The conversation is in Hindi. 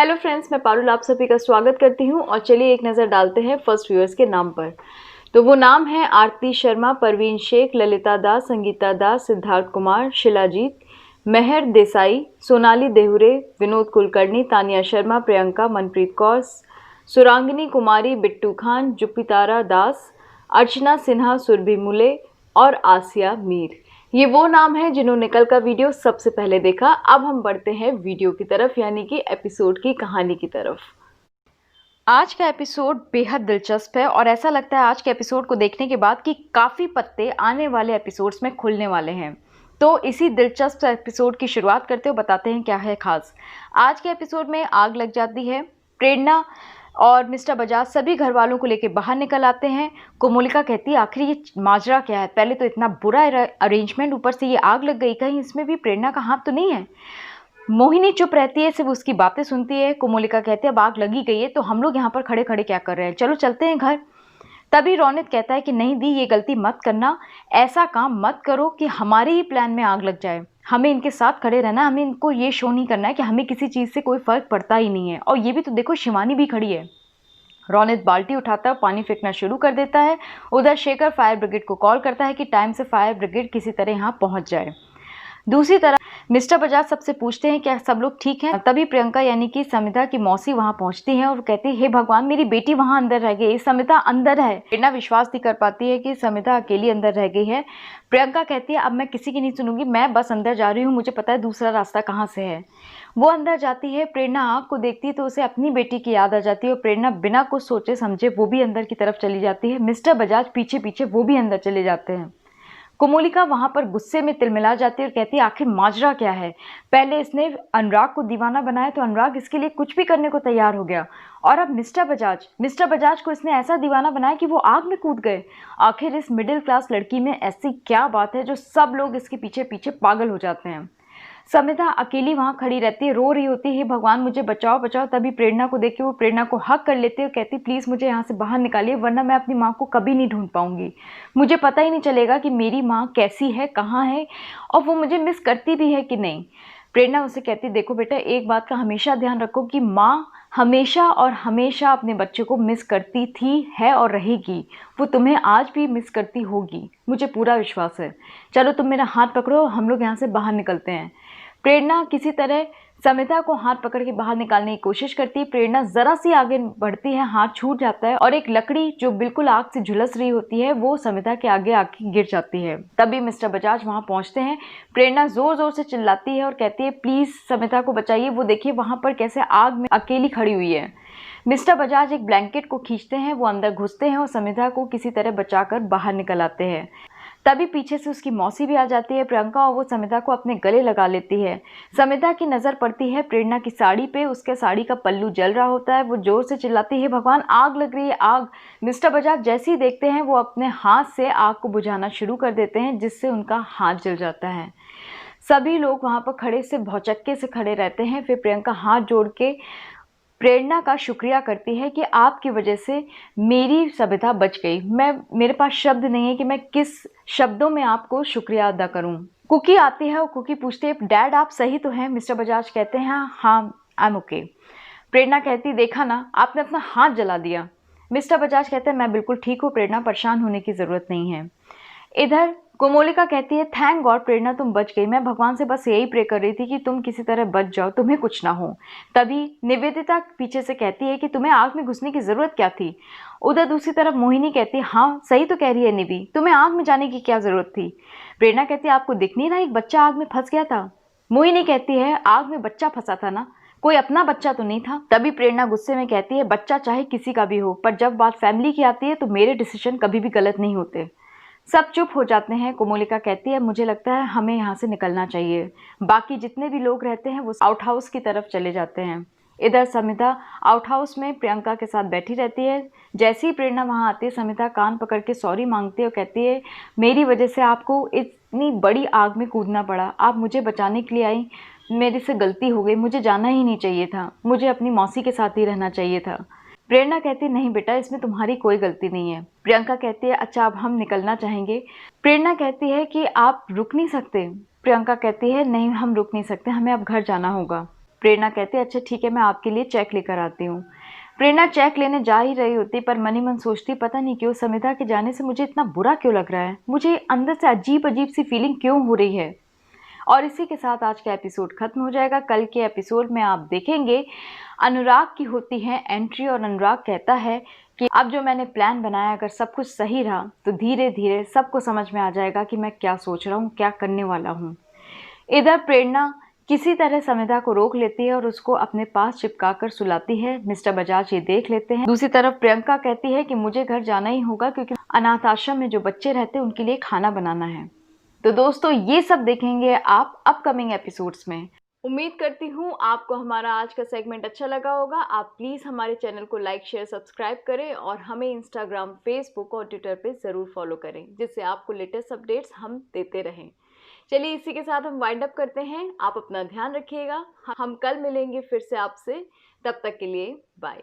हेलो फ्रेंड्स, मैं पारुल आप सभी का स्वागत करती हूं और चलिए एक नज़र डालते हैं फर्स्ट व्यूअर्स के नाम पर। तो वो नाम है आरती शर्मा, परवीन शेख, ललिता दास, संगीता दास, सिद्धार्थ कुमार, शिलाजीत, मेहर देसाई, सोनाली देहुरे, विनोद कुलकर्णी, तानिया शर्मा, प्रियंका, मनप्रीत कौर, सुरांगिनी कुमारी, बिट्टू खान, जुपितारा दास, अर्चना सिन्हा, सुरभि मुले और आसिया मीर। ये वो नाम है जिन्होंने कल का वीडियो सबसे पहले देखा। अब हम बढ़ते हैं वीडियो की तरफ, यानी कि एपिसोड की कहानी की तरफ। आज का एपिसोड बेहद दिलचस्प है और ऐसा लगता है आज के एपिसोड को देखने के बाद कि काफ़ी पत्ते आने वाले एपिसोड्स में खुलने वाले हैं। तो इसी दिलचस्प एपिसोड की शुरुआत करते हुए बताते हैं क्या है खास। आज के एपिसोड में आग लग जाती है। प्रेरणा और मिस्टर बजाज सभी घर वालों को लेकर बाहर निकल आते हैं। कोमोलिका कहती है आखिर ये माजरा क्या है, पहले तो इतना बुरा अरेंजमेंट, ऊपर से ये आग लग गई, कहीं इसमें भी प्रेरणा का हाथ तो नहीं है। मोहिनी चुप रहती है, सिर्फ उसकी बातें सुनती है। कोमोलिका कहती है अब आग लगी गई है तो हम लोग यहाँ पर खड़े खड़े क्या कर रहे हैं, चलो चलते हैं घर। तभी रौनित कहता है कि नहीं दी, ये गलती मत करना, ऐसा काम मत करो कि हमारे ही प्लान में आग लग जाए। हमें इनके साथ खड़े रहना, हमें इनको ये शो नहीं करना है कि हमें किसी चीज़ से कोई फर्क पड़ता ही नहीं है। और ये भी तो देखो, शिवानी भी खड़ी है। रौनित बाल्टी उठाता है, पानी फेंकना शुरू कर देता है। उधर शेखर फायर ब्रिगेड को कॉल करता है कि टाइम से फायर ब्रिगेड किसी तरह यहाँ पहुँच जाए। दूसरी तरफ मिस्टर बजाज सबसे पूछते हैं क्या सब लोग ठीक हैं। तभी प्रियंका यानी कि समिता की मौसी वहां पहुंचती है और कहती है हे भगवान, मेरी बेटी वहां अंदर रह गई, समिता अंदर है। प्रेरणा विश्वास नहीं कर पाती है कि समिता अकेली अंदर रह गई है। प्रियंका कहती है अब मैं किसी की नहीं सुनूंगी, मैं बस अंदर जा रही हूँ, मुझे पता है दूसरा रास्ता कहाँ से है। वो अंदर जाती है। प्रेरणा आग को देखती है तो उसे अपनी बेटी की याद आ जाती है और प्रेरणा बिना कुछ सोचे समझे वो भी अंदर की तरफ चली जाती है। मिस्टर बजाज पीछे पीछे वो भी अंदर चले जाते हैं। कोमोलिका वहां पर गुस्से में तिलमिला जाती है और कहती है आखिर माजरा क्या है, पहले इसने अनुराग को दीवाना बनाया तो अनुराग इसके लिए कुछ भी करने को तैयार हो गया, और अब मिस्टर बजाज को इसने ऐसा दीवाना बनाया कि वो आग में कूद गए। आखिर इस मिडिल क्लास लड़की में ऐसी क्या बात है जो सब लोग इसके पीछे पीछे पागल हो जाते हैं। समिता अकेली वहां खड़ी रहती है, रो रही होती है भगवान मुझे बचाओ बचाओ। तभी प्रेरणा को देख के वो प्रेरणा को हक कर लेती है और कहती प्लीज़ मुझे यहाँ से बाहर निकालिए, वरना मैं अपनी माँ को कभी नहीं ढूंढ पाऊंगी। मुझे पता ही नहीं चलेगा कि मेरी माँ कैसी है, कहाँ है, और वो मुझे मिस करती भी है कि नहीं। प्रेरणा उसे कहती देखो बेटा, एक बात का हमेशा ध्यान रखो कि माँ हमेशा और हमेशा अपने बच्चे को मिस करती थी, है और रहेगी। वो तुम्हें आज भी मिस करती होगी, मुझे पूरा विश्वास है। चलो तुम मेरा हाथ पकड़ो, हम लोग यहाँ से बाहर निकलते हैं। प्रेरणा किसी तरह समिता को हाथ पकड़ के बाहर निकालने की कोशिश करती है। प्रेरणा जरा सी आगे बढ़ती है, हाथ छूट जाता है और एक लकड़ी जो बिल्कुल आग से झुलस रही होती है वो समिता के आगे आके गिर जाती है। तभी मिस्टर बजाज वहां पहुंचते हैं। प्रेरणा जोर जोर से चिल्लाती है और कहती है प्लीज समिता को बचाइए, वो देखिए वहां पर कैसे आग में अकेली खड़ी हुई है। मिस्टर बजाज एक ब्लैंकेट को खींचते हैं, वो अंदर घुसते हैं और समिता को किसी तरह बचाकर बाहर निकल आते हैं। तभी पीछे से उसकी मौसी भी आ जाती है प्रियंका, और वो समिता को अपने गले लगा लेती है। समिता की नज़र पड़ती है प्रेरणा की साड़ी पे, उसके साड़ी का पल्लू जल रहा होता है। वो जोर से चिल्लाती है भगवान आग लग रही है आग। मिस्टर बजाज जैसे ही देखते हैं वो अपने हाथ से आग को बुझाना शुरू कर देते हैं, जिससे उनका हाथ जल जाता है। सभी लोग वहाँ पर खड़े से भौचक्के से खड़े रहते हैं। फिर प्रियंका हाथ जोड़ के प्रेरणा का शुक्रिया करती है कि आपकी वजह से मेरी सभ्यता बच गई। मेरे पास शब्द नहीं है कि मैं किस शब्दों में आपको शुक्रिया अदा करूं। कुकी आती है और कुकी पूछती है डैड आप सही तो हैं। मिस्टर बजाज कहते हैं हाँ आई एम ओके। प्रेरणा कहती देखा ना, आपने अपना हाथ जला दिया। मिस्टर बजाज कहते हैं मैं बिल्कुल ठीक हूँ प्रेरणा, परेशान होने की ज़रूरत नहीं है। इधर कोमोलिका कहती है थैंक गॉड प्रेरणा तुम बच गई, मैं भगवान से बस यही प्रे कर रही थी कि तुम किसी तरह बच जाओ, तुम्हें कुछ ना हो। तभी निवेदिता पीछे से कहती है कि तुम्हें आग में घुसने की ज़रूरत क्या थी। उधर दूसरी तरफ मोहिनी कहती है हाँ सही तो कह रही है निवि, तुम्हें आग में जाने की क्या ज़रूरत थी। प्रेरणा कहती है आपको दिख नहीं रहा एक बच्चा आग में फंस गया था। मोहिनी कहती है आग में बच्चा फंसा था ना, कोई अपना बच्चा तो नहीं था। तभी प्रेरणा गुस्से में कहती है बच्चा चाहे किसी का भी हो, पर जब बात फैमिली की आती है तो मेरे डिसीजन कभी भी गलत नहीं होते। सब चुप हो जाते हैं। कोमोलिका कहती है मुझे लगता है हमें यहाँ से निकलना चाहिए। बाकी जितने भी लोग रहते हैं वो आउट हाउस की तरफ चले जाते हैं। इधर समिता आउट हाउस में प्रियंका के साथ बैठी रहती है। जैसे ही प्रेरणा वहाँ आती है समिता कान पकड़ के सॉरी मांगती है और कहती है मेरी वजह से आपको इतनी बड़ी आग में कूदना पड़ा, आप मुझे बचाने के लिए आई, मेरे से गलती हो गई, मुझे जाना ही नहीं चाहिए था, मुझे अपनी मौसी के साथ ही रहना चाहिए था। प्रेरणा कहती है नहीं बेटा इसमें तुम्हारी कोई गलती नहीं है। प्रियंका कहती है अच्छा अब हम निकलना चाहेंगे। प्रेरणा कहती है कि आप रुक नहीं सकते। प्रियंका कहती है नहीं हम रुक नहीं सकते, हमें अब घर जाना होगा। प्रेरणा कहती है अच्छा ठीक है, मैं आपके लिए चेक लेकर आती हूँ। प्रेरणा चेक लेने जा ही रही होती, पर मन ही मन सोचती पता नहीं क्यों समिधा के जाने से मुझे इतना बुरा क्यों लग रहा है, मुझे अंदर से अजीब अजीब सी फीलिंग क्यों हो रही है। और इसी के साथ आज का एपिसोड खत्म हो जाएगा। कल के एपिसोड में आप देखेंगे अनुराग की होती है एंट्री और अनुराग कहता है कि अब जो मैंने प्लान बनाया अगर सब कुछ सही रहा तो धीरे धीरे सबको समझ में आ जाएगा कि मैं क्या सोच रहा हूँ, क्या करने वाला हूँ। इधर प्रेरणा किसी तरह समिधा को रोक लेती है और उसको अपने पास चिपका कर सुलाती है। मिस्टर बजाज ये देख लेते हैं। दूसरी तरफ प्रियंका कहती है कि मुझे घर जाना ही होगा क्योंकि अनाथ आश्रम में जो बच्चे रहते हैं उनके लिए खाना बनाना है। तो दोस्तों ये सब देखेंगे आप अपकमिंग एपिसोड्स में। उम्मीद करती हूँ आपको हमारा आज का सेगमेंट अच्छा लगा होगा। आप प्लीज़ हमारे चैनल को लाइक शेयर सब्सक्राइब करें और हमें इंस्टाग्राम, फेसबुक और ट्विटर पे ज़रूर फॉलो करें, जिससे आपको लेटेस्ट अपडेट्स हम देते रहें। चलिए इसी के साथ हम वाइंड अप करते हैं। आप अपना ध्यान रखिएगा। हम कल मिलेंगे फिर से आपसे, तब तक के लिए बाय।